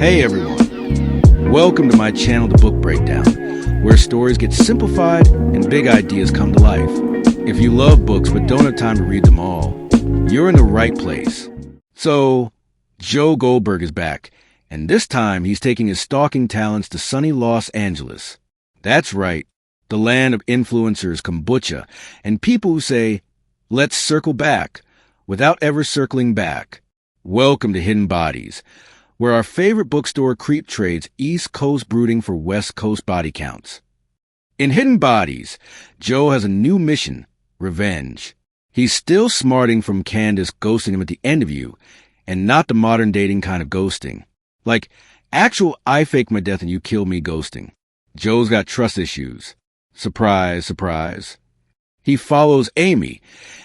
Hey everyone, welcome to my channel, The Book Breakdown, where stories get simplified and big ideas come to life. If you love books but don't have time to read them all, you're in the right place. So, Joe Goldberg is back, and this time he's taking his stalking talents to sunny Los Angeles. That's right, the land of influencers, kombucha, and people who say, let's circle back, without ever circling back. Welcome to Hidden Bodies, where our favorite bookstore creep trades East Coast brooding for West Coast body counts. In Hidden Bodies, Joe has a new mission, revenge. He's still smarting from Candace ghosting him at the end of You, and not the modern dating kind of ghosting. Like, actual I fake my death and you kill me ghosting. Joe's got trust issues. Surprise, surprise. He follows Amy,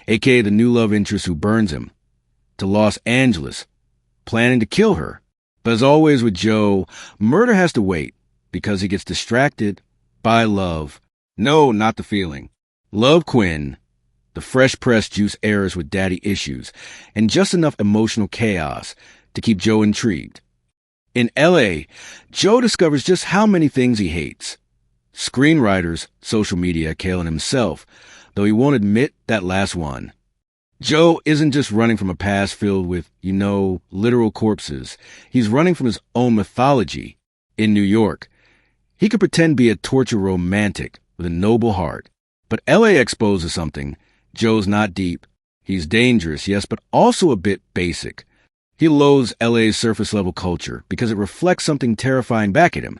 aka the new love interest who burns him, to Los Angeles, planning to kill her. But as always with Joe, murder has to wait because he gets distracted by love. No, not the feeling. Love Quinn, the fresh-pressed juice heiress with daddy issues, and just enough emotional chaos to keep Joe intrigued. In L.A., Joe discovers just how many things he hates. Screenwriters, social media, Caroline himself, though he won't admit that last one. Joe isn't just running from a past filled with, literal corpses. He's running from his own mythology in New York. He could pretend to be a torture romantic with a noble heart. But LA exposes something. Joe's not deep. He's dangerous, yes, but also a bit basic. He loathes LA's surface-level culture because it reflects something terrifying back at him.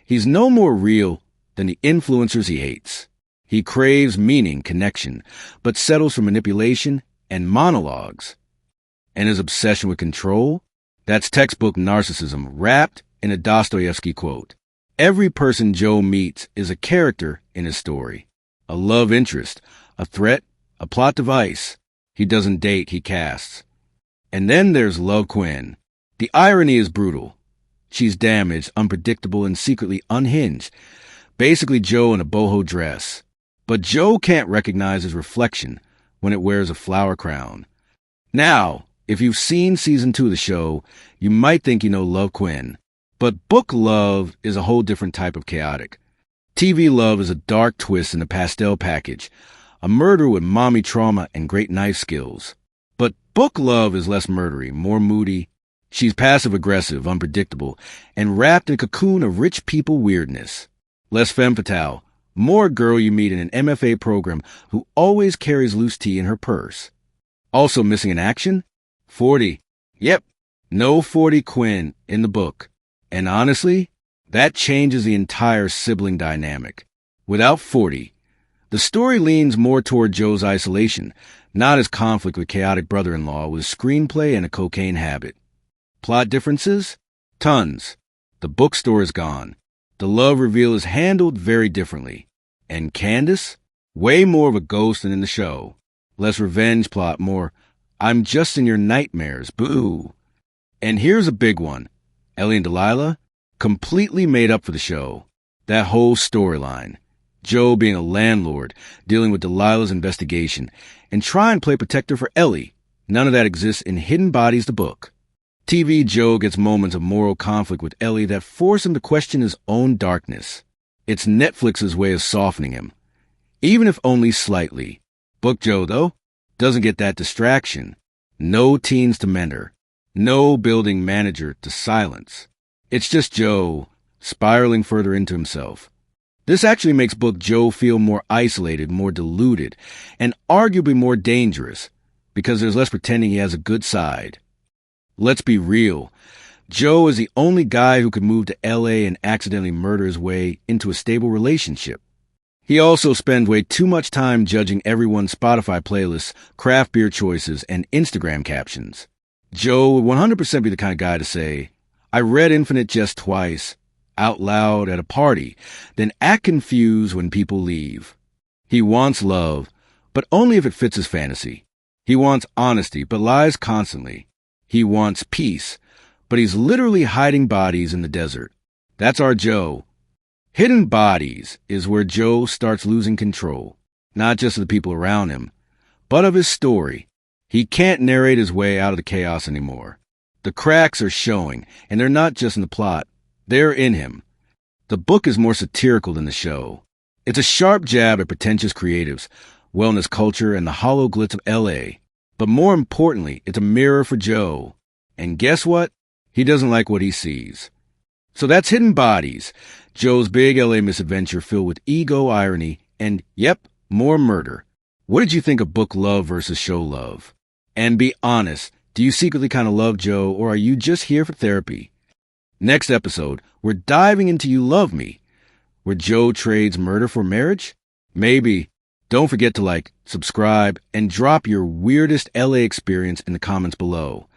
He's no more real than the influencers he hates. He craves meaning, connection, but settles for manipulation and monologues. And his obsession with control? That's textbook narcissism wrapped in a Dostoevsky quote. Every person Joe meets is a character in his story. A love interest, a threat, a plot device. He doesn't date, he casts. And then there's Love Quinn. The irony is brutal. She's damaged, unpredictable, and secretly unhinged. Basically Joe in a boho dress. But Joe can't recognize his reflection when it wears a flower crown. Now, if you've seen season 2 of the show, you might think you know Love Quinn. But book love is a whole different type of chaotic. TV love is a dark twist in a pastel package, a murder with mommy trauma and great knife skills. But book love is less murdery, more moody. She's passive-aggressive, unpredictable, and wrapped in a cocoon of rich people weirdness. Less femme fatale. More girl you meet in an MFA program who always carries loose tea in her purse. Also missing in action? 40. Yep, no 40 Quinn in the book. And honestly, that changes the entire sibling dynamic. Without 40, the story leans more toward Joe's isolation, not his conflict with chaotic brother-in-law with a screenplay and a cocaine habit. Plot differences? Tons. The bookstore is gone. The love reveal is handled very differently. And Candace? Way more of a ghost than in the show. Less revenge plot, more, I'm just in your nightmares, boo. And here's a big one. Ellie and Delilah? Completely made up for the show. That whole storyline. Joe being a landlord, dealing with Delilah's investigation, and try and play protector for Ellie. None of that exists in Hidden Bodies, the book. TV Joe gets moments of moral conflict with Ellie that force him to question his own darkness. It's Netflix's way of softening him, even if only slightly. Book Joe, though, doesn't get that distraction. No teens to mentor. No building manager to silence. It's just Joe spiraling further into himself. This actually makes book Joe feel more isolated, more deluded, and arguably more dangerous, because there's less pretending he has a good side. Let's be real. Joe is the only guy who could move to L.A. and accidentally murder his way into a stable relationship. He also spends way too much time judging everyone's Spotify playlists, craft beer choices, and Instagram captions. Joe would 100% be the kind of guy to say, I read Infinite Jest twice, out loud at a party, then act confused when people leave. He wants love, but only if it fits his fantasy. He wants honesty, but lies constantly. He wants peace, but he's literally hiding bodies in the desert. That's our Joe. Hidden Bodies is where Joe starts losing control, not just of the people around him, but of his story. He can't narrate his way out of the chaos anymore. The cracks are showing, and they're not just in the plot. They're in him. The book is more satirical than the show. It's a sharp jab at pretentious creatives, wellness culture, and the hollow glitz of L.A. But more importantly, it's a mirror for Joe. And guess what? He doesn't like what he sees. So that's Hidden Bodies, Joe's big L.A. misadventure filled with ego, irony, and, yep, more murder. What did you think of book love versus show love? And be honest, do you secretly kind of love Joe, or are you just here for therapy? Next episode, we're diving into You Love Me, where Joe trades murder for marriage? Maybe. Don't forget to like, subscribe, and drop your weirdest LA experience in the comments below.